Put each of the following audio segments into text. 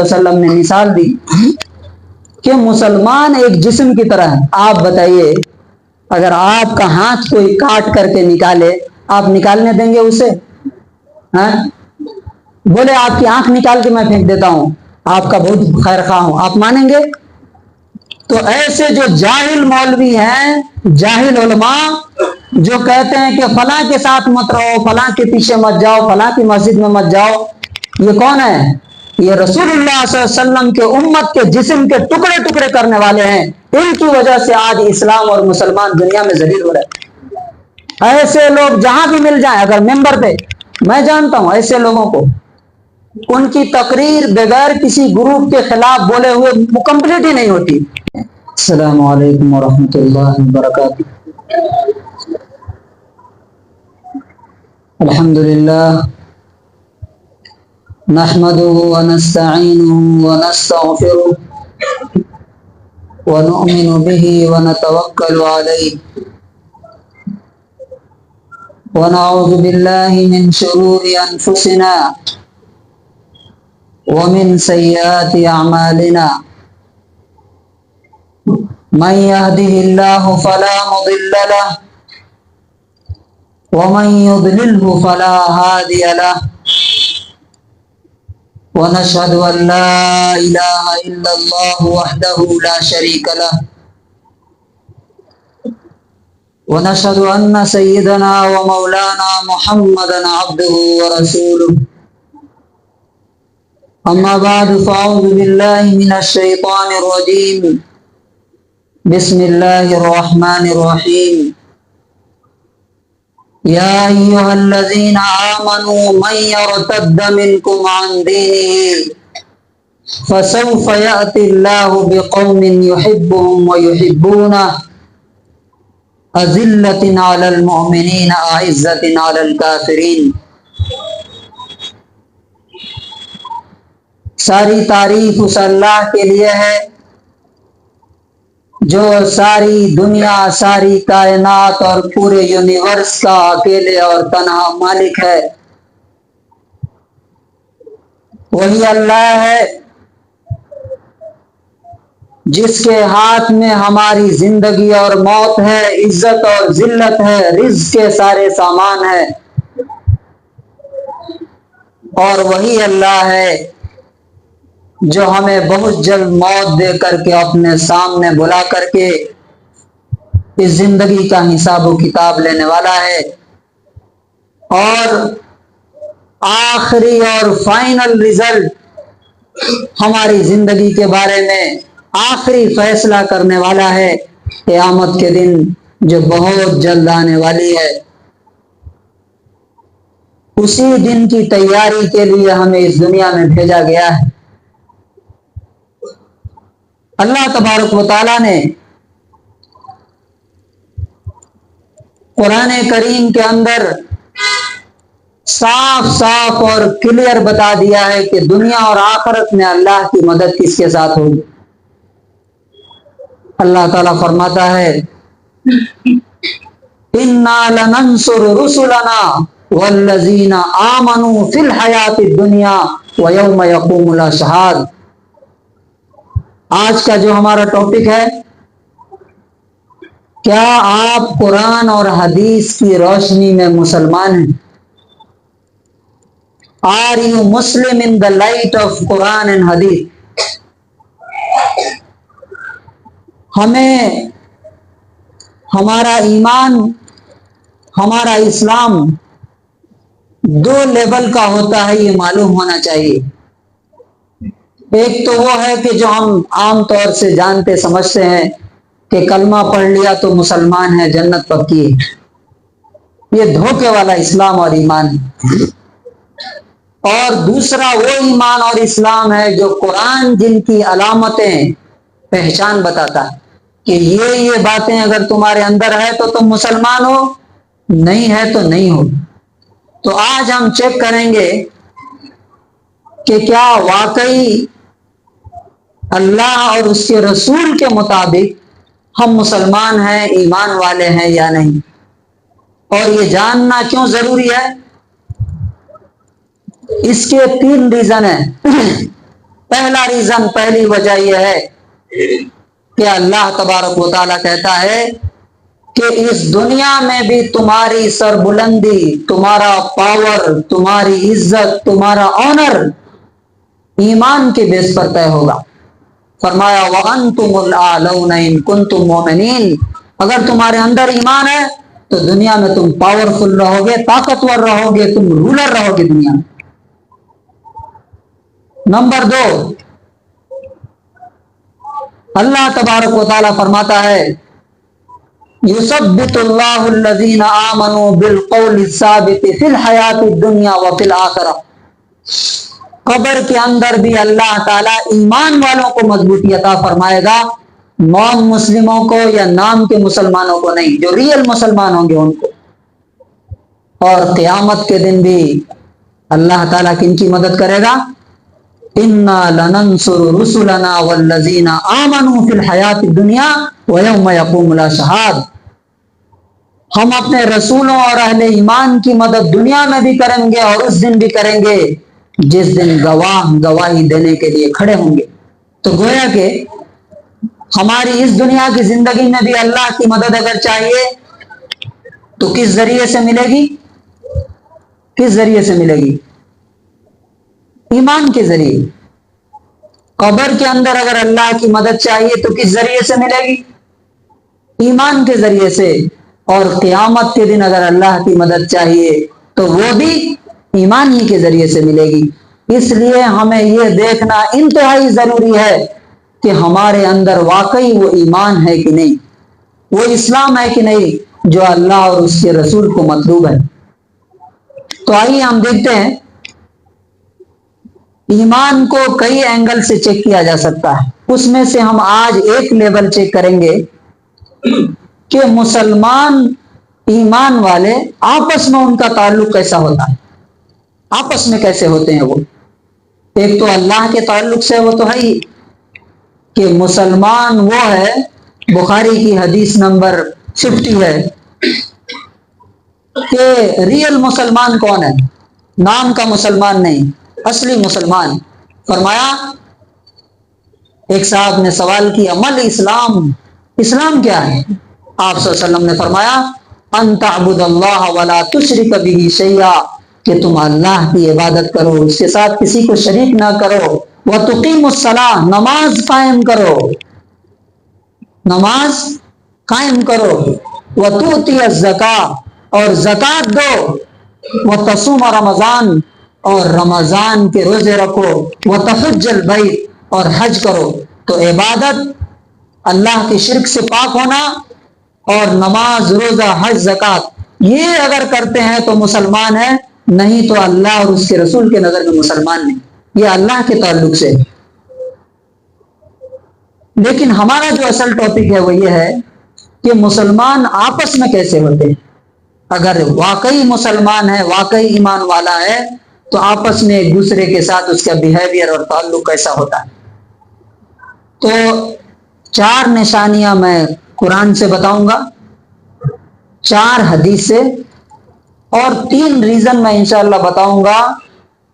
وسلم نے مثال دی کہ مسلمان ایک جسم کی طرح ہے۔ آپ بتائیے، اگر آپ کا ہاتھ کوئی کاٹ کر کے نکالے، آپ نکالنے دیں گے اسے؟ ہاں؟ بولے آپ کی آنکھ نکال کے میں پھینک دیتا ہوں، آپ کا بہت خیر خواہ ہوں، آپ مانیں گے؟ تو ایسے جو جاہل مولوی ہیں، جاہل علماء جو کہتے ہیں کہ فلاں کے ساتھ مت رہو، فلاں کے پیچھے مت جاؤ، فلاں کی مسجد میں مت جاؤ، یہ کون ہے؟ یہ رسول اللہ صلی اللہ علیہ وسلم کے امت کے جسم کے ٹکڑے ٹکڑے کرنے والے ہیں۔ ان کی وجہ سے آج اسلام اور مسلمان دنیا میں ذلیل ہو رہے ہیں۔ ایسے لوگ جہاں بھی مل جائیں، اگر ممبر پہ، میں جانتا ہوں ایسے لوگوں کو، ان کی تقریر بغیر کسی گروپ کے خلاف بولے ہوئے کمپلیٹ ہی نہیں ہوتی۔ السلام علیکم ورحمۃ اللہ وبرکاتہ۔ الحمدللہ نحمده ونستعینه ونستغفره ونؤمن به ونتوکل علیہ ونعوذ باللہ من شرور انفسنا ومن سیئات اعمالنا من يهده الله فلا مضل له ومن يضلله فلا هادي له ونشهد أن لا إله إلا الله وحده لا شريك له ونشهد أن سيدنا ومولانا محمدا عبده ورسوله أما بعد فأعوذ بالله من الشيطان الرجيم بسم الله الرحمن الرحيم يا أيها الذين آمنوا من يرتد منكم عن دينه فسوف يأتي الله بقوم يحبهم ويحبونه أذلة على المؤمنين أعزة على الكافرين۔ ساری تعریف اس اللہ کے لیے ہے جو ساری دنیا، ساری کائنات اور پورے یونیورس کا اکیلے اور تنہا مالک ہے۔ وہی اللہ ہے جس کے ہاتھ میں ہماری زندگی اور موت ہے، عزت اور ذلت ہے، رزق کے سارے سامان ہے۔ اور وہی اللہ ہے جو ہمیں بہت جلد موت دے کر کے اپنے سامنے بلا کر کے اس زندگی کا حساب و کتاب لینے والا ہے، اور آخری اور فائنل رزلٹ ہماری زندگی کے بارے میں آخری فیصلہ کرنے والا ہے، قیامت کے دن جو بہت جلد آنے والی ہے۔ اسی دن کی تیاری کے لیے ہمیں اس دنیا میں بھیجا گیا ہے۔ اللہ تبارک و تعالیٰ نے قرآن کریم کے اندر صاف صاف اور کلیئر بتا دیا ہے کہ دنیا اور آخرت میں اللہ کی مدد کس کے ساتھ ہوگی۔ اللہ تعالیٰ فرماتا ہے اِنَّا لَنَنْصُرُ رُسُلَنَا وَالَّذِينَ آمَنُوا فِي الْحَيَاةِ الدُّنْيَا وَيَوْمَ يَقُومُ الْأَشْهَادُ۔ آج کا جو ہمارا ٹاپک ہے، کیا آپ قرآن اور حدیث کی روشنی میں مسلمان ہیں؟ Are you Muslim in the light of Quran and Hadith؟ ہمیں ہمارا ایمان، ہمارا اسلام دو لیول کا ہوتا ہے، یہ معلوم ہونا چاہیے۔ ایک تو وہ ہے کہ جو ہم عام طور سے جانتے سمجھتے ہیں کہ کلمہ پڑھ لیا تو مسلمان ہے، جنت پکی ہے، یہ دھوکے والا اسلام اور ایمان ہے۔ اور دوسرا وہ ایمان اور اسلام ہے جو قرآن جن کی علامتیں، پہچان بتاتا ہے کہ یہ باتیں اگر تمہارے اندر ہے تو تم مسلمان ہو، نہیں ہے تو نہیں ہو۔ تو آج ہم چیک کریں گے کہ کیا واقعی اللہ اور اس کے رسول کے مطابق ہم مسلمان ہیں، ایمان والے ہیں یا نہیں۔ اور یہ جاننا کیوں ضروری ہے؟ اس کے 3 ریزن ہیں۔ پہلا ریزن، پہلی وجہ یہ ہے کہ اللہ تبارک و تعالیٰ کہتا ہے کہ اس دنیا میں بھی تمہاری سربلندی، تمہارا پاور، تمہاری عزت، تمہارا آنر ایمان کے بیس پر طے ہوگا۔ فرمایا وَأَنْتُمُ الْأَعْلَوْنَ إِن كُنتُم مُؤْمِنِينَ، اگر تمہارے اندر ایمان ہے تو دنیا میں تم پاورفل رہو گے، طاقتور رہو گے، تم رولر رہو گے دنیا میں۔ نمبر 2، اللہ تبارک و تعالیٰ فرماتا ہے یثبت اللہ الذین آمنوا بالقول الثابت فی الحیات الدنیا وفی الآخرہ، قبر کے اندر بھی اللہ تعالیٰ ایمان والوں کو مضبوطی عطا فرمائے گا، نان مسلموں کو یا نام کے مسلمانوں کو نہیں، جو ریئل مسلمان ہوں گے ان کو۔ اور قیامت کے دن بھی اللہ تعالیٰ کن کی مدد کرے گا؟ اِنَّا لَنَنْصُرُ رُسُلَنَا وَالَّذِينَ آمَنُوا فِي الْحَيَاةِ الدُّنْيَا وَيَوْمَ يَقُومُ الْأَشْهَادُ، ہم اپنے رسولوں اور اہل ایمان کی مدد دنیا میں بھی کریں گے اور اس دن بھی کریں گے جس دن گواہ گواہی دینے کے لیے کھڑے ہوں گے۔ تو گویا کہ ہماری اس دنیا کی زندگی میں بھی اللہ کی مدد اگر چاہیے تو کس ذریعے سے ملے گی؟ کس ذریعے سے ملے گی؟ ایمان کے ذریعے۔ قبر کے اندر اگر اللہ کی مدد چاہیے تو کس ذریعے سے ملے گی؟ ایمان کے ذریعے سے۔ اور قیامت کے دن اگر اللہ کی مدد چاہیے تو وہ بھی ایمان ہی کے ذریعے سے ملے گی۔ اس لیے ہمیں یہ دیکھنا انتہائی ضروری ہے کہ ہمارے اندر واقعی وہ ایمان ہے کہ نہیں، وہ اسلام ہے کہ نہیں جو اللہ اور اس کے رسول کو مطلوب ہے۔ تو آئیے ہم دیکھتے ہیں، ایمان کو کئی اینگل سے چیک کیا جا سکتا ہے، اس میں سے ہم آج ایک لیول چیک کریں گے کہ مسلمان ایمان والے آپس میں ان کا تعلق کیسا ہوتا ہے، آپس میں کیسے ہوتے ہیں وہ۔ ایک تو اللہ کے تعلق سے وہ تو ہے ہی کہ مسلمان وہ ہے، بخاری کی حدیث نمبر 50 ہے کہ ریئل مسلمان کون ہے؟ نام کا مسلمان نہیں، اصلی مسلمان۔ فرمایا، ایک صاحب نے سوال کیا مل اسلام، اسلام کیا ہے؟ آپ صلی اللہ علیہ وسلم نے فرمایا ان تعبد اللہ ولا تشرک بہ شیئا، کہ تم اللہ کی عبادت کرو، اس کے ساتھ کسی کو شریک نہ کرو، وتقیم الصلاۃ، نماز قائم کرو، نماز قائم کرو، وتؤتی الزکاۃ، اور زکات دو، وتصوم رمضان، اور رمضان کے روزے رکھو، وتحج البیت، اور حج کرو۔ تو عبادت، اللہ کے شرک سے پاک ہونا، اور نماز، روزہ، حج، زکات، یہ اگر کرتے ہیں تو مسلمان ہیں، نہیں تو اللہ اور اس کے رسول کے نظر میں مسلمان نہیں۔ یہ اللہ کے تعلق سے۔ لیکن ہمارا جو اصل ٹاپک ہے وہ یہ ہے کہ مسلمان آپس میں کیسے ہوتے ہیں۔ اگر واقعی مسلمان ہے، واقعی ایمان والا ہے، تو آپس میں ایک دوسرے کے ساتھ اس کا بیہیویئر اور تعلق کیسا ہوتا ہے۔ تو 4 نشانیاں میں قرآن سے بتاؤں گا، 4 حدیث سے، اور 3 ریزن میں انشاءاللہ بتاؤں گا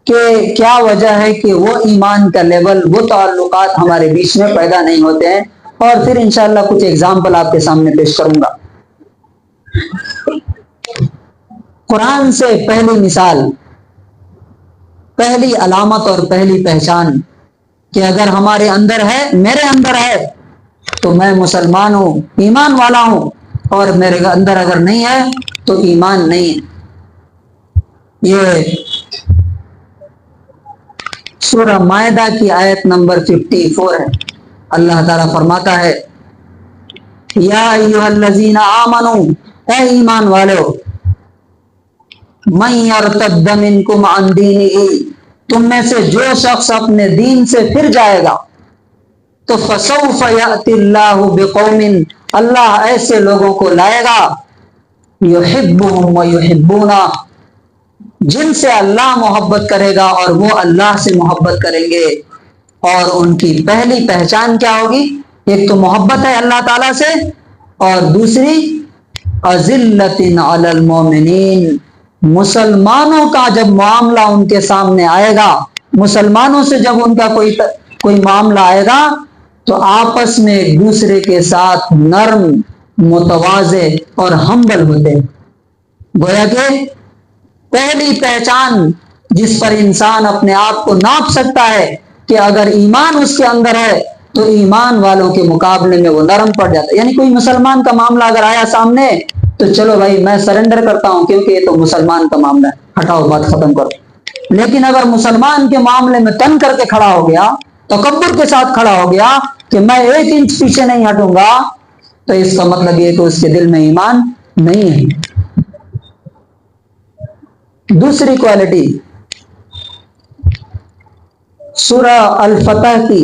کہ کیا وجہ ہے کہ وہ ایمان کا لیول، وہ تعلقات ہمارے بیچ میں پیدا نہیں ہوتے ہیں، اور پھر انشاءاللہ کچھ ایگزامپل آپ کے سامنے پیش کروں گا۔ قرآن سے پہلی مثال، پہلی علامت اور پہلی پہچان کہ اگر ہمارے اندر ہے، میرے اندر ہے تو میں مسلمان ہوں، ایمان والا ہوں، اور میرے اندر اگر نہیں ہے تو ایمان نہیں ہے۔ یہ سورہ مائدہ کی آیت نمبر 54 ہے۔ اللہ تعالیٰ فرماتا ہے یا ایھا الذین آمنوا، اے ایمان والو، من یرتد منکم عن دینہ، تم میں سے جو شخص اپنے دین سے پھر جائے گا، تو فسوف یأتی اللہ بقوم، اللہ ایسے لوگوں کو لائے گا، یحبہم ویحبونہ، جن سے اللہ محبت کرے گا اور وہ اللہ سے محبت کریں گے۔ اور ان کی پہلی پہچان کیا ہوگی؟ ایک تو محبت ہے اللہ تعالیٰ سے، اور دوسری اذلۃ علی المؤمنین، مسلمانوں کا جب معاملہ ان کے سامنے آئے گا، مسلمانوں سے جب ان کا کوئی کوئی معاملہ آئے گا تو آپس میں ایک دوسرے کے ساتھ نرم، متواضع اور ہمبل ہوتے ہیں۔ گویا کہ پہلی پہچان جس پر انسان اپنے آپ کو ناپ سکتا ہے کہ اگر ایمان اس کے اندر ہے تو ایمان والوں کے مقابلے میں وہ نرم پڑ جاتا ہے۔ یعنی کوئی مسلمان کا معاملہ اگر آیا سامنے تو چلو بھائی میں سرنڈر کرتا ہوں کیونکہ یہ تو مسلمان کا معاملہ ہے، ہٹاؤ بات ختم کرو۔ لیکن اگر مسلمان کے معاملے میں تن کر کے کھڑا ہو گیا، تکبر کے ساتھ کھڑا ہو گیا کہ میں 1 انچ پیچھے نہیں ہٹوں گا، تو اس کا مطلب یہ کہ اس کے دل میں ایمان نہیں ہے۔ دوسری کوالٹی سورہ الفتح کی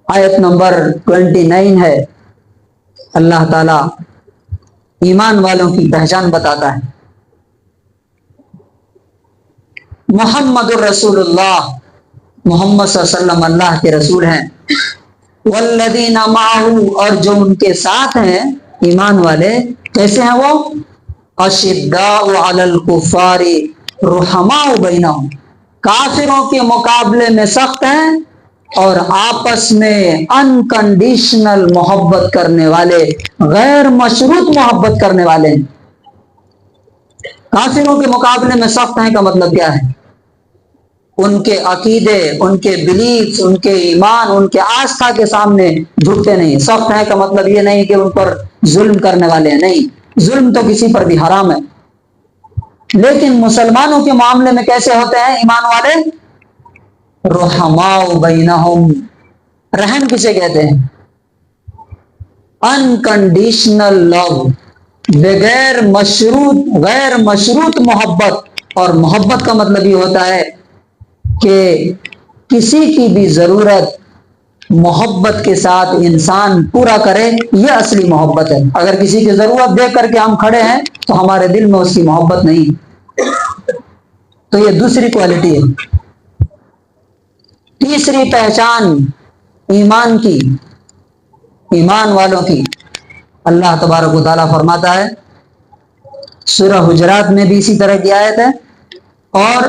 آیت نمبر 29 ہے، اللہ تعالی ایمان والوں کی پہچان بتاتا ہے۔ محمد الرسول اللہ، محمد صلی اللہ علیہ وسلم اللہ کے رسول ہیں۔ والذین معہ، اور جو ان کے ساتھ ہیں ایمان والے، کیسے ہیں وہ؟ اشداء علی الکفار رحماء بینہم، کافروں کے مقابلے میں سخت ہیں اور آپس میں انکنڈیشنل محبت کرنے والے، غیر مشروط محبت کرنے والے ہیں۔ کافروں کے مقابلے میں سخت ہیں کا مطلب کیا ہے؟ ان کے عقیدے، ان کے بلیفز، ان کے ایمان، ان کے آستھا کے سامنے جھکتے نہیں۔ سخت ہیں کا مطلب یہ نہیں کہ ان پر ظلم کرنے والے ہیں، نہیں، ظلم تو کسی پر بھی حرام ہے۔ لیکن مسلمانوں کے معاملے میں کیسے ہوتے ہیں ایمان والے؟ رحماء بینہم، رحم کسے کہتے ہیں؟ انکنڈیشنل لو، بغیر مشروط، غیر مشروط محبت۔ اور محبت کا مطلب یہ ہوتا ہے کہ کسی کی بھی ضرورت محبت کے ساتھ انسان پورا کرے، یہ اصلی محبت ہے۔ اگر کسی کی ضرورت دیکھ کر کے ہم کھڑے ہیں تو ہمارے دل میں اس کی محبت نہیں، تو یہ دوسری کوالٹی ہے۔ تیسری پہچان ایمان کی، ایمان والوں کی، اللہ تبارک و تعالیٰ فرماتا ہے سورہ حجرات میں بھی اسی طرح کی آیت ہے، اور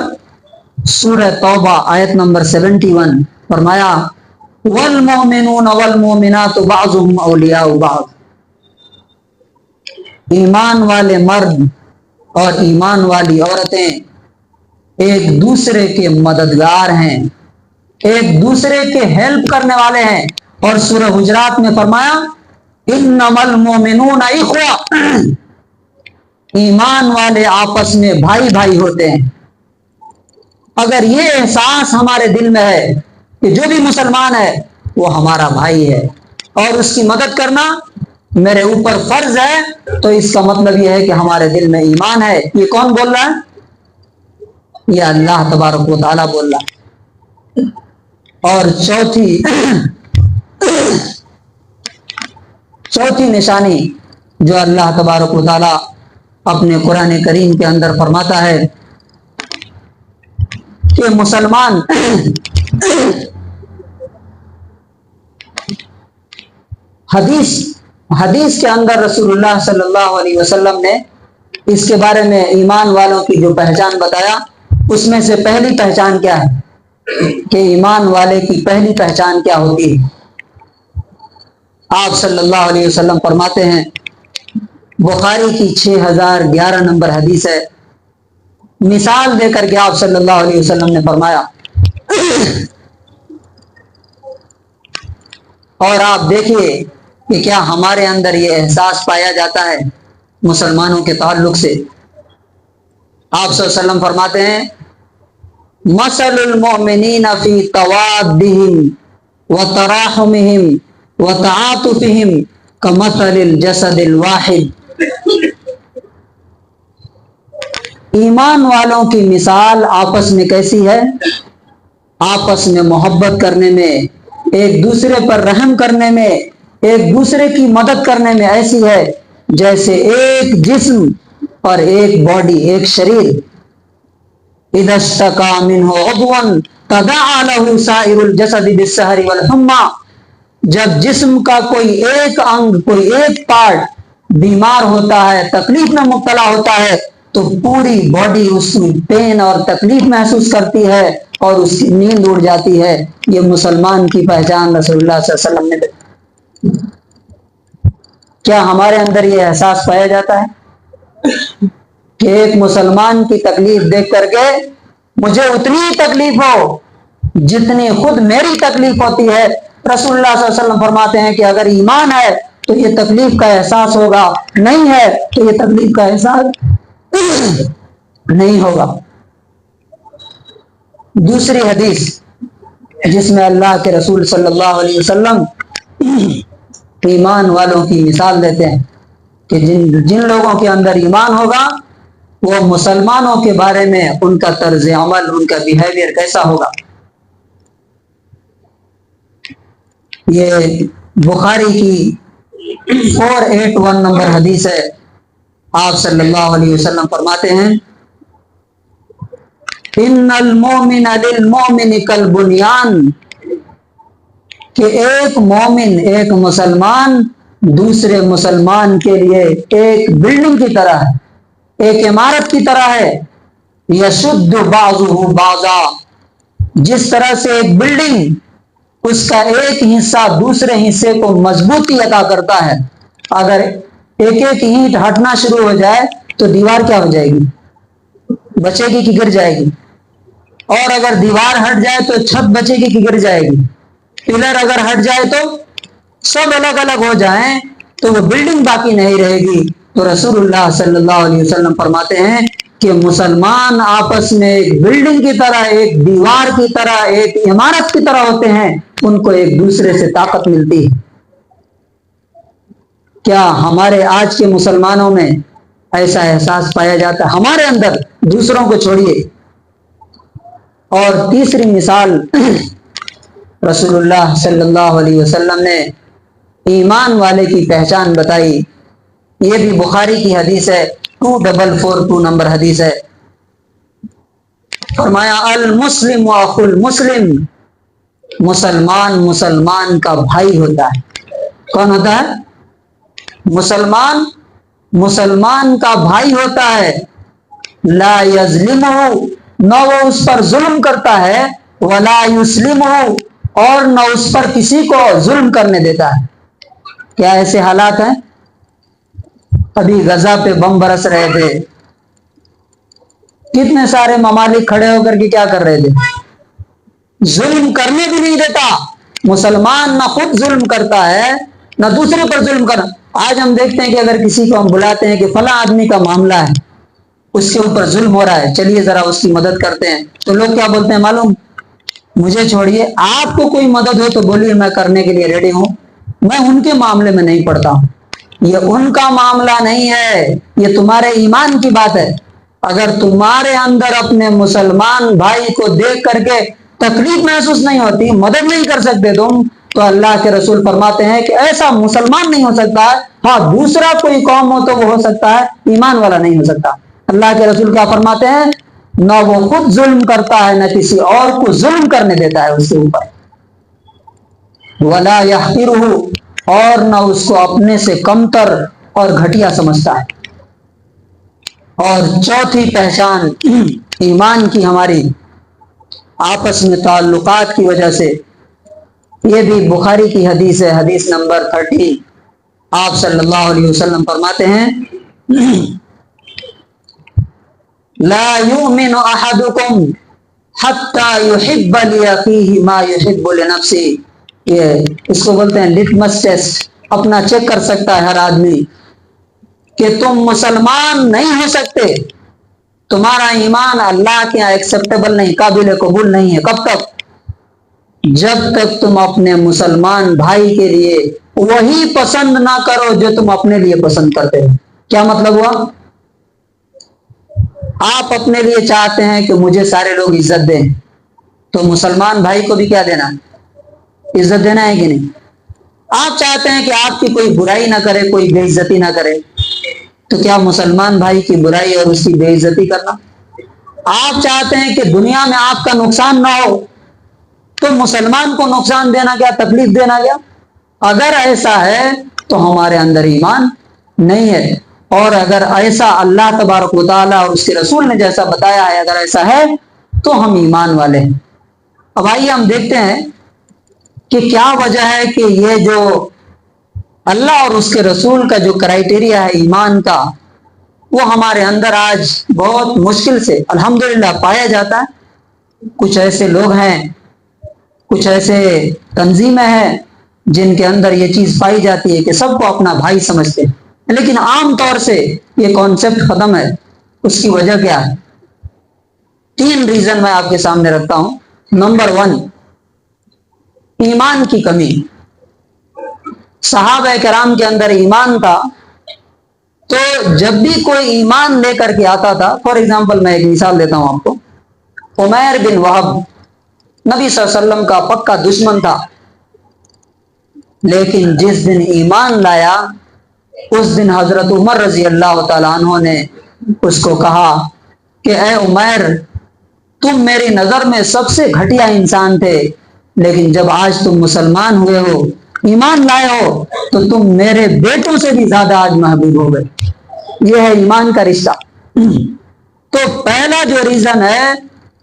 سورہ توبہ آیت نمبر 71 فرمایا والمؤمنون والمؤمنات بعضهم اولیاء بعض، ایمان والے مرد اور ایمان والی عورتیں ایک دوسرے کے مددگار ہیں، ایک دوسرے کے ہیلپ کرنے والے ہیں۔ اور سورہ حجرات میں فرمایا انما المؤمنون اخوہ، ایمان والے آپس میں بھائی بھائی ہوتے ہیں۔ اگر یہ احساس ہمارے دل میں ہے کہ جو بھی مسلمان ہے وہ ہمارا بھائی ہے اور اس کی مدد کرنا میرے اوپر فرض ہے، تو اس کا مطلب یہ ہے کہ ہمارے دل میں ایمان ہے۔ یہ کون بول رہا ہے؟ یہ اللہ تبارک و تعالیٰ بول رہا ہے۔ اور چوتھی نشانی جو اللہ تبارک و تعالیٰ اپنے قرآن کریم کے اندر فرماتا ہے کہ مسلمان حدیث کے اندر رسول اللہ صلی اللہ علیہ وسلم نے اس کے بارے میں ایمان والوں کی جو پہچان بتایا، اس میں سے پہلی پہچان کیا ہے کہ ایمان والے کی پہلی پہچان کیا ہوتی ہے؟ آپ صلی اللہ علیہ وسلم فرماتے ہیں، بخاری کی 6011 نمبر حدیث ہے، مثال دے کر کے آپ صلی اللہ علیہ وسلم نے فرمایا، اور آپ دیکھیے کہ کیا ہمارے اندر یہ احساس پایا جاتا ہے مسلمانوں کے تعلق سے۔ آپ صلی اللہ علیہ وسلم فرماتے ہیں مثل المؤمنین فی توادہم وتراحمہم وتعاطفہم کمثل الجسد الواحد، ایمان والوں کی مثال آپس میں کیسی ہے؟ آپس میں محبت کرنے میں، ایک دوسرے پر رحم کرنے میں، ایک دوسرے کی مدد کرنے میں ایسی ہے جیسے ایک جسم اور ایک باڈی، ایک شریر۔ اذا اشتکا منہ عضو تداعی لہ سائر الجسد بالسہر والحمى، جب جسم کا کوئی ایک انگ، کوئی ایک پارٹ بیمار ہوتا ہے، تکلیف میں مبتلا ہوتا ہے، تو پوری باڈی اس میں پین اور تکلیف محسوس کرتی ہے، اور اس کی نیند اڑ جاتی ہے. یہ مسلمان کی پہچان رسول اللہ صلی اللہ علیہ وسلم نے. کیا ہمارے اندر یہ احساس پایا جاتا ہے کہ ایک مسلمان کی تکلیف دیکھ کر کے مجھے اتنی ہی تکلیف ہو جتنی خود میری تکلیف ہوتی ہے؟ رسول اللہ صلی اللہ علیہ وسلم فرماتے ہیں کہ اگر ایمان ہے تو یہ تکلیف کا احساس ہوگا، نہیں ہے تو یہ تکلیف کا احساس نہیں ہوگا. دوسری حدیث جس میں اللہ کے رسول صلی اللہ علیہ وسلم ایمان والوں کی مثال دیتے ہیں کہ جن لوگوں کے اندر ایمان ہوگا وہ مسلمانوں کے بارے میں ان کا طرز عمل، ان کا بیہیویئر کیسا ہوگا. یہ بخاری کی 481 نمبر حدیث ہے. آپ صلی اللہ علیہ وسلم فرماتے ہیں ان المومن للمومن کالبنیان، کہ ایک مومن، ایک مسلمان دوسرے مسلمان کے لیے ایک بلڈنگ کی طرح ہے، ایک عمارت کی طرح ہے. یشد بعضہ بعضا، جس طرح سے ایک بلڈنگ اس کا ایک حصہ دوسرے حصے کو مضبوطی عطا کرتا ہے. اگر ایک ایک اینٹ ہٹنا شروع ہو جائے تو دیوار کیا ہو جائے گی؟ بچے گی کہ گر جائے گی؟ اور اگر دیوار ہٹ جائے تو چھت بچے گی کہ گر جائے گی؟ پلر اگر ہٹ جائے تو سب الگ الگ ہو جائیں تو وہ بلڈنگ باقی نہیں رہے گی. تو رسول اللہ صلی اللہ علیہ وسلم فرماتے ہیں کہ مسلمان آپس میں ایک بلڈنگ کی طرح، ایک دیوار کی طرح، ایک عمارت کی طرح ہوتے ہیں، ان کو ایک دوسرے سے طاقت ملتی ہے. کیا ہمارے آج کے مسلمانوں میں ایسا احساس پایا جاتا ہے؟ ہمارے اندر، دوسروں کو چھوڑیے. اور تیسری مثال رسول اللہ صلی اللہ علیہ وسلم نے ایمان والے کی پہچان بتائی. یہ بھی بخاری کی حدیث ہے، 2442 نمبر حدیث ہے. فرمایا المسلم اخو المسلم، مسلمان مسلمان کا بھائی ہوتا ہے. کون ہوتا ہے؟ مسلمان مسلمان کا بھائی ہوتا ہے. لا یظلمہ، نہ وہ اس پر ظلم کرتا ہے، ولا یسلمہ، اور نہ اس پر کسی کو ظلم کرنے دیتا ہے. کیا ایسے حالات ہیں؟ ابھی غزہ پہ بم برس رہے تھے، کتنے سارے ممالک کھڑے ہو کر کے کیا کر رہے تھے؟ ظلم کرنے بھی نہیں دیتا. مسلمان نہ خود ظلم کرتا ہے نہ دوسرے پر ظلم کرنا. آج ہم دیکھتے ہیں کہ اگر کسی کو ہم بلاتے ہیں کہ فلاں آدمی کا معاملہ ہے، اس کے اوپر ظلم ہو رہا ہے، چلیے ذرا اس کی مدد کرتے ہیں، تو لوگ کیا بولتے ہیں معلوم؟ مجھے چھوڑیے، آپ کو کوئی مدد ہو تو بولیے، میں کرنے کے لیے ریڈی ہوں، میں ان کے معاملے میں نہیں پڑتا ہوں. یہ ان کا معاملہ نہیں ہے، یہ تمہارے ایمان کی بات ہے. اگر تمہارے اندر اپنے مسلمان بھائی کو دیکھ کر کے تکلیف محسوس نہیں ہوتی، مدد نہیں کر سکتے تم، تو اللہ کے رسول فرماتے ہیں کہ ایسا مسلمان نہیں ہو سکتا ہے. ہاں دوسرا کوئی قوم ہو تو وہ ہو سکتا ہے، ایمان والا نہیں ہو سکتا. اللہ کے رسول کیا فرماتے ہیں؟ نہ وہ خود ظلم کرتا ہے، نہ کسی اور کو ظلم کرنے دیتا ہے اس کے اوپر. ولا یحقرہ، اور نہ اس کو اپنے سے کمتر اور گھٹیا سمجھتا ہے. اور چوتھی پہچان ایمان کی ہماری آپس میں تعلقات کی وجہ سے، یہ بھی بخاری کی حدیث ہے، حدیث نمبر 30. آپ صلی اللہ علیہ وسلم فرماتے ہیں لا یؤمن احدکم حتی یحب لأخیہ ما یحب لنفسہ. یہ اس کو بولتے ہیں لٹمس ٹیسٹ. اپنا چیک کر سکتا ہے ہر آدمی کہ تم مسلمان نہیں ہو سکتے، تمہارا ایمان اللہ کے یہاں ایکسیپٹیبل نہیں، قابل قبول نہیں ہے. کب تک؟ جب تک تم اپنے مسلمان بھائی کے لیے وہی پسند نہ کرو جو تم اپنے لیے پسند کرتے ہو. کیا مطلب ہوا؟ آپ اپنے لیے چاہتے ہیں کہ مجھے سارے لوگ عزت دیں، تو مسلمان بھائی کو بھی کیا دینا؟ عزت دینا ہے کہ نہیں؟ آپ چاہتے ہیں کہ آپ کی کوئی برائی نہ کرے، کوئی بے عزتی نہ کرے، تو کیا مسلمان بھائی کی برائی اور اس کی بے عزتی کرنا؟ آپ چاہتے ہیں کہ دنیا میں آپ کا نقصان نہ ہو، تو مسلمان کو نقصان دینا کیا، تکلیف دینا کیا؟ اگر ایسا ہے تو ہمارے اندر ایمان نہیں ہے. اور اگر ایسا اللہ تبارک و تعالیٰ اور اس کے رسول نے جیسا بتایا ہے، اگر ایسا ہے تو ہم ایمان والے ہیں. اب آئیے ہم دیکھتے ہیں کہ کیا وجہ ہے کہ یہ جو اللہ اور اس کے رسول کا جو کرائٹیریا ہے ایمان کا، وہ ہمارے اندر آج بہت مشکل سے الحمدللہ پایا جاتا ہے۔ کچھ ایسے لوگ ہیں، کچھ ایسے تنظیمیں ہیں جن کے اندر یہ چیز پائی جاتی ہے کہ سب کو اپنا بھائی سمجھتے ہیں، لیکن عام طور سے یہ کانسیپٹ ختم ہے۔ اس کی وجہ کیا ہے؟ 3 ریزن میں آپ کے سامنے رکھتا ہوں۔ نمبر 1، ایمان کی کمی۔ صحابہ کرام کے اندر ایمان تھا، تو جب بھی کوئی ایمان لے کر کے آتا تھا، فار ایگزامپل میں ایک مثال دیتا ہوں آپ کو، عمیر بن وہب نبی صلی اللہ علیہ وسلم کا پکا دشمن تھا، لیکن جس دن ایمان لایا اس دن حضرت عمر رضی اللہ تعالیٰ عنہ نے اس کو کہا کہ اے عمیر، تم میری نظر میں سب سے گھٹیا انسان تھے، لیکن جب آج تم مسلمان ہوئے ہو، ایمان لائے ہو، تو تم میرے بیٹوں سے بھی زیادہ آج محبوب ہو گئے۔ یہ ہے ایمان کا رشتہ۔ تو پہلا جو ریزن ہے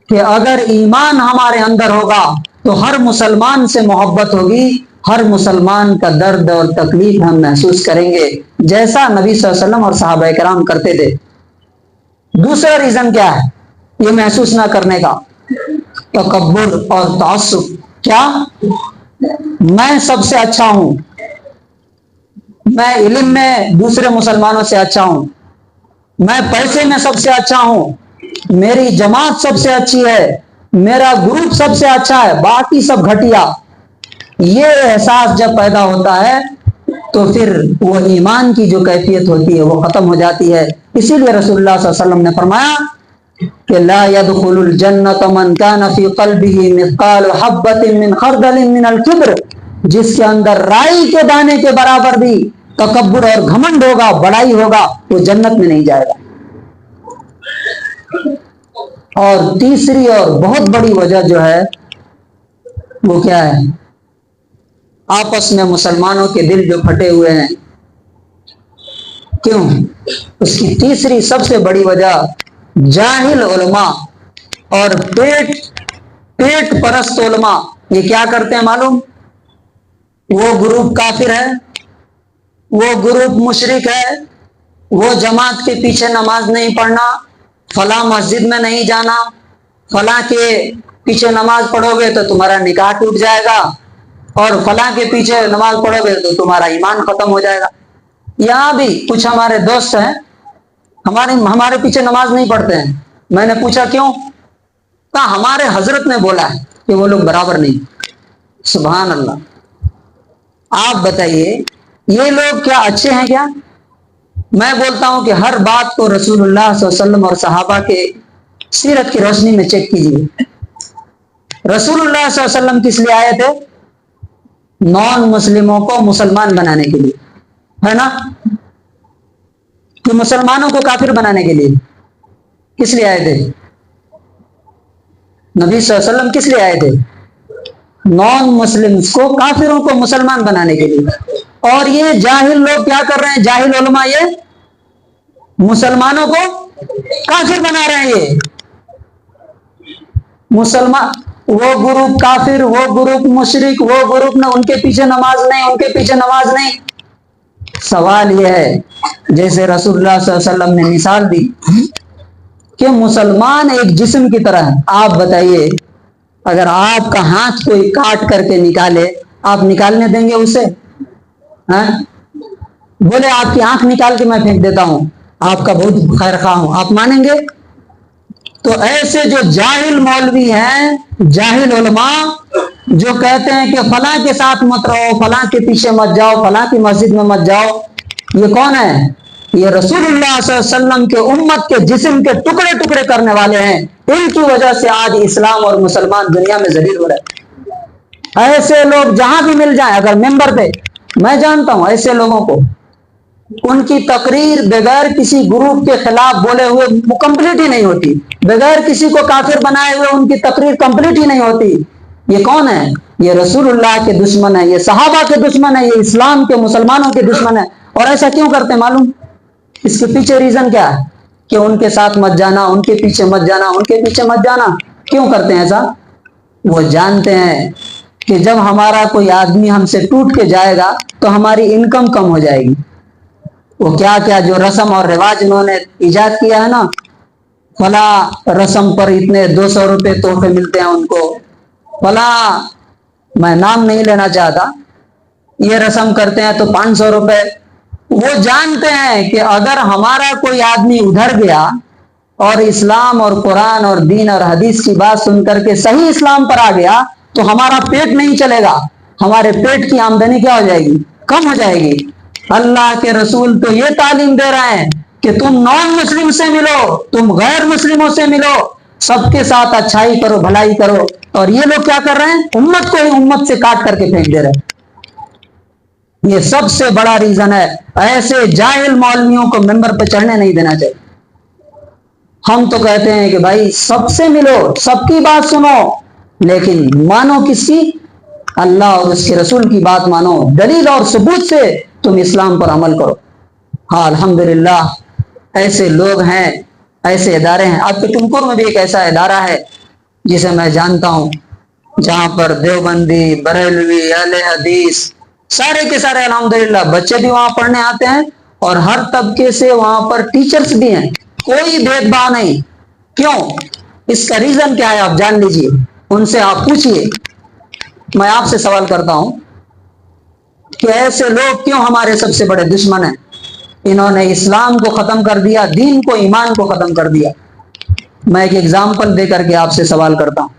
کہ اگر ایمان ہمارے اندر ہوگا تو ہر مسلمان سے محبت ہوگی، ہر مسلمان کا درد اور تکلیف ہم محسوس کریں گے، جیسا نبی صلی اللہ علیہ وسلم اور صحابہ کرام کرتے تھے۔ دوسرا ریزن کیا ہے یہ محسوس نہ کرنے کا؟ تکبر اور تعصب۔ کیا میں سب سے اچھا ہوں، میں علم میں دوسرے مسلمانوں سے اچھا ہوں، میں پیسے میں سب سے اچھا ہوں، میری جماعت سب سے اچھی ہے، میرا گروپ سب سے اچھا ہے، باقی سب گھٹیا۔ یہ احساس جب پیدا ہوتا ہے تو پھر وہ ایمان کی جو کیفیت ہوتی ہے وہ ختم ہو جاتی ہے۔ اسی لیے رسول اللہ صلی اللہ علیہ وسلم نے فرمایا کہ لا يدخل الجنت من كان في قلبه مثقال حبة من خردل من الكبر، جس کے اندر رائی کے دانے کے برابر بھی تکبر اور گھمنڈ ہوگا، بڑائی ہوگا، وہ جنت میں نہیں جائے گا۔ اور تیسری اور بہت بڑی وجہ جو ہے وہ کیا ہے؟ آپس میں مسلمانوں کے دل جو پھٹے ہوئے ہیں۔ کیوں؟ اس کی تیسری سب سے بڑی وجہ جاہل علماء اور پیٹ پرست علماء یہ کیا کرتے ہیں معلوم؟ وہ گروپ کافر ہے، وہ گروپ مشرک ہے، وہ جماعت کے پیچھے نماز نہیں پڑھنا، فلاں مسجد میں نہیں جانا، فلاں کے پیچھے نماز پڑھو گے تو تمہارا نکاح ٹوٹ جائے گا، اور فلاں کے پیچھے نماز پڑھو گے تو تمہارا ایمان ختم ہو جائے گا۔ یہاں بھی کچھ ہمارے دوست ہیں، ہمارے پیچھے نماز نہیں پڑھتے ہیں۔ میں نے پوچھا کیوں؟ کہا ہمارے حضرت نے بولا ہے کہ وہ لوگ برابر نہیں۔ سبحان اللہ۔ آپ بتائیے یہ لوگ کیا اچھے ہیں کیا؟ میں بولتا ہوں کہ ہر بات کو رسول اللہ صلی اللہ علیہ وسلم اور صحابہ کے سیرت کی روشنی میں چیک کیجیے۔ رسول اللہ صلی اللہ علیہ وسلم کس لیے آئے تھے؟ نان مسلموں کو مسلمان بنانے کے لیے، ہے نا؟ کہ مسلمانوں کو کافر بنانے کے لیے کس لیے آئے تھے؟ نبی صلی اللہ علیہ وسلم کس لیے آئے تھے؟ نان مسلم کو، کافروں کو مسلمان بنانے کے لیے۔ اور یہ جاہل لوگ کیا کر رہے ہیں؟ جاہل علماء یہ مسلمانوں کو کافر بنا رہے ہیں۔ یہ مسلمان، وہ گروپ کافر، وہ گروپ مشرک، وہ گروپ نہ، ان کے پیچھے نماز نہیں، ان کے پیچھے نماز نہیں۔ سوال یہ ہے، جیسے رسول اللہ صلی اللہ علیہ وسلم نے مثال دی کہ مسلمان ایک جسم کی طرح ہے۔ آپ بتائیے اگر آپ کا ہاتھ کوئی کاٹ کر کے نکالے، آپ نکالنے دیں گے اسے؟ بولے آپ کی آنکھ نکال کے میں پھینک دیتا ہوں، آپ کا بہت خیر خواہ ہوں، آپ مانیں گے؟ تو ایسے جو جاہل مولوی ہیں، جاہل علماء جو کہتے ہیں کہ فلاں کے ساتھ مت رہو، فلاں کے پیچھے مت جاؤ، فلاں کی مسجد میں مت جاؤ، یہ کون ہے؟ یہ رسول اللہ صلی اللہ علیہ وسلم کے امت کے جسم کے ٹکڑے ٹکڑے کرنے والے ہیں۔ ان کی وجہ سے آج اسلام اور مسلمان دنیا میں ذلیل ہو رہے ہیں۔ ایسے لوگ جہاں بھی مل جائیں، اگر ممبر پہ، میں جانتا ہوں ایسے لوگوں کو، ان کی تقریر بغیر کسی گروپ کے خلاف بولے ہوئے کمپلیٹ ہی نہیں ہوتی، بغیر کسی کو کافر بنائے ہوئے ان کی تقریر کمپلیٹ ہی نہیں ہوتی۔ یہ کون ہے؟ یہ رسول اللہ کے دشمن ہے، یہ صحابہ کے دشمن ہے، یہ اسلام کے مسلمانوں کے دشمن ہے۔ اور ایسا کیوں کرتے ہیں معلوم؟ اس کے پیچھے ریزن کیا ہے؟ کہ ان کے ساتھ مت جانا، ان کے پیچھے مت جانا، ان کے پیچھے مت جانا۔ کیوں کرتے ہیں ایسا؟ وہ جانتے ہیں کہ جب ہمارا کوئی آدمی ہم سے ٹوٹ کے جائے گا تو ہماری انکم کم ہو جائے گی. وہ کیا کیا جو رسم اور رواج انہوں نے ایجاد کیا ہے نا، فلاں رسم پر اتنے 200 روپے تحفے ملتے ہیں ان کو، فلاں میں نام نہیں لینا چاہتا، یہ رسم کرتے ہیں تو 500 روپے. وہ جانتے ہیں کہ اگر ہمارا کوئی آدمی ادھر گیا اور اسلام اور قرآن اور دین اور حدیث کی بات سن کر کے صحیح اسلام پر آ گیا تو ہمارا پیٹ نہیں چلے گا، ہمارے پیٹ کی آمدنی کیا ہو جائے گی؟ کم ہو جائے گی. اللہ کے رسول تو یہ تعلیم دے رہے ہیں کہ تم نان مسلم سے ملو، تم غیر مسلموں سے ملو، سب کے ساتھ اچھائی کرو، بھلائی کرو. اور یہ لوگ کیا کر رہے ہیں؟ امت کو ہی امت سے کاٹ کر کے پھینک دے رہے ہیں. یہ سب سے بڑا ریزن ہے. ایسے جاہل مولویوں کو ممبر پہ چڑھنے نہیں دینا چاہیے. ہم تو کہتے ہیں کہ بھائی سب سے ملو، سب کی بات سنو، لیکن مانو کس کی؟ اللہ اور اس کے رسول کی بات مانو، دلیل اور ثبوت سے تم اسلام پر عمل کرو. ہاں الحمدللہ ایسے لوگ ہیں، ایسے ادارے ہیں. آپ کے ٹمکور میں بھی ایک ایسا ادارہ ہے جسے میں جانتا ہوں، جہاں پر دیوبندی، بریلوی، اہل حدیث سارے کے سارے الحمدللہ بچے بھی وہاں پڑھنے آتے ہیں، اور ہر طبقے سے وہاں پر ٹیچرز بھی ہیں. کوئی بھید بھاؤ نہیں. کیوں؟ اس کا ریزن کیا ہے آپ جان لیجئے، ان سے آپ پوچھئے. میں آپ سے سوال کرتا ہوں کہ ایسے لوگ کیوں ہمارے سب سے بڑے دشمن ہیں؟ انہوں نے اسلام کو ختم کر دیا، دین کو، ایمان کو ختم کر دیا. میں ایک ایگزامپل دے کر کے آپ سے سوال کرتا ہوں.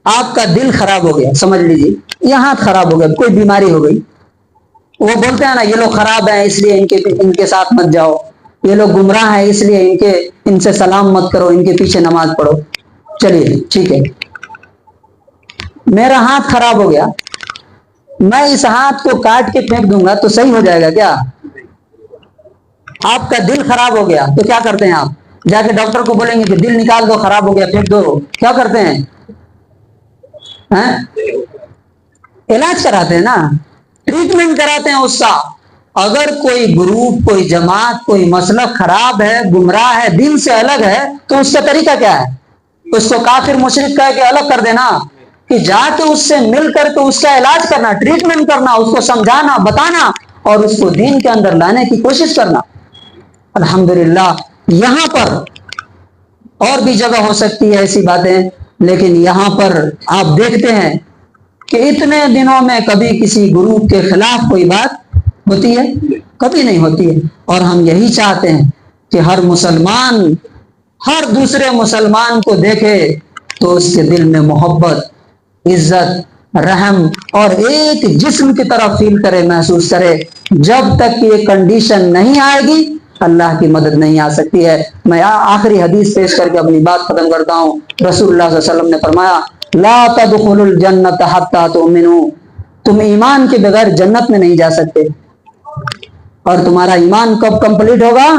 آپ کا دل خراب ہو گیا، سمجھ لیجئے، یہ ہاتھ خراب ہو گیا، کوئی بیماری ہو گئی. وہ بولتے ہیں نا یہ لوگ خراب ہیں اس لیے ان کے ساتھ مت جاؤ، یہ لوگ گمراہ ہیں اس لیے ان سے سلام مت کرو، ان کے پیچھے نماز پڑھو. چلیے ٹھیک ہے، میرا ہاتھ خراب ہو گیا، میں اس ہاتھ کو کاٹ کے پھینک دوں گا تو صحیح ہو جائے گا کیا؟ آپ کا دل خراب ہو گیا تو کیا کرتے ہیں؟ آپ جا کے ڈاکٹر کو بولیں گے کہ دل نکال دو، خراب ہو گیا، پھینک دو. کیا کرتے ہیں؟ علاج کراتے ہیں نا، ٹریٹمنٹ کراتے ہیں اس کا. اگر کوئی گروپ، کوئی جماعت، کوئی مسلک خراب ہے، گمراہ ہے، دین سے الگ ہے، تو اس کا طریقہ کیا ہے؟ اس کو کافر مشرک کہہ کے الگ کر دینا، کہ جا کے اس سے مل کر کے اس کا علاج کرنا، ٹریٹمنٹ کرنا، اس کو سمجھانا، بتانا، اور اس کو دین کے اندر لانے کی کوشش کرنا. الحمدللہ یہاں پر اور بھی جگہ ہو سکتی ہے ایسی باتیں، لیکن یہاں پر آپ دیکھتے ہیں کہ اتنے دنوں میں کبھی کسی گروپ کے خلاف کوئی بات ہوتی ہے؟ کبھی نہیں ہوتی ہے. اور ہم یہی چاہتے ہیں کہ ہر مسلمان ہر دوسرے مسلمان کو دیکھے تو اس کے دل میں محبت، عزت، رحم اور ایک جسم کی طرح فیل کرے، محسوس کرے. جب تک یہ کنڈیشن نہیں آئے گی اللہ کی مدد نہیں آ سکتی ہے. میں آخری حدیث پیش کر کے اپنی بات ختم کرتا ہوں. رسول اللہ صلی اللہ علیہ وسلم نے فرمایا لا تدخلوا الجنت حتی تؤمنوا، تم ایمان کے بغیر جنت میں نہیں جا سکتے. اور تمہارا ایمان کب کمپلیٹ ہوگا؟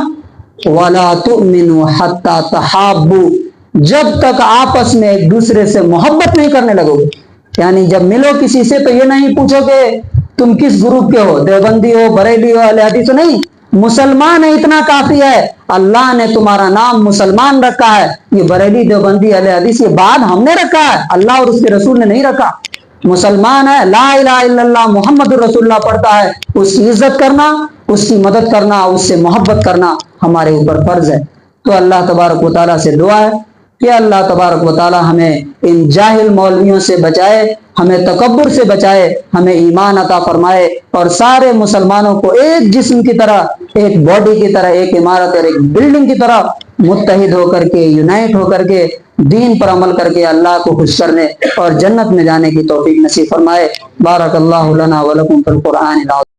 وَلَا تُؤْمِنُوا حَتَّى تَحَابُّوا، جب تک آپس میں ایک دوسرے سے محبت نہیں کرنے لگو گے. یعنی جب ملو کسی سے تو یہ نہیں پوچھو کہ تم کس گروپ کے ہو، دیوبندی ہو، بریلی ہو، اہل حدیث ہو، نہیں، مسلمان ہے اتنا کافی ہے. اللہ نے تمہارا نام مسلمان رکھا ہے. یہ بریلی، دیوبندی، اہل حدیث یہ بعد ہم نے رکھا ہے، اللہ اور اس کے رسول نے نہیں رکھا. مسلمان ہے، لا الہ الا اللہ محمد رسول اللہ پڑھتا ہے، اس کی عزت کرنا، اس کی مدد کرنا، اس سے محبت کرنا ہمارے اوپر فرض ہے. تو اللہ تبارک و تعالیٰ سے دعا ہے کہ اللہ تبارک و تعالیٰ ہمیں ان جاہل مولویوں سے بچائے، ہمیں تکبر سے بچائے، ہمیں ایمان عطا فرمائے، اور سارے مسلمانوں کو ایک جسم کی طرح، ایک باڈی کی طرح، ایک عمارت اور ایک بلڈنگ کی طرح متحد ہو کر کے، یونائٹ ہو کر کے، دین پر عمل کر کے اللہ کو خوش کرنے اور جنت میں جانے کی توفیق نصیب فرمائے. بارک اللہ لنا ولکم فی القرآن العظیم.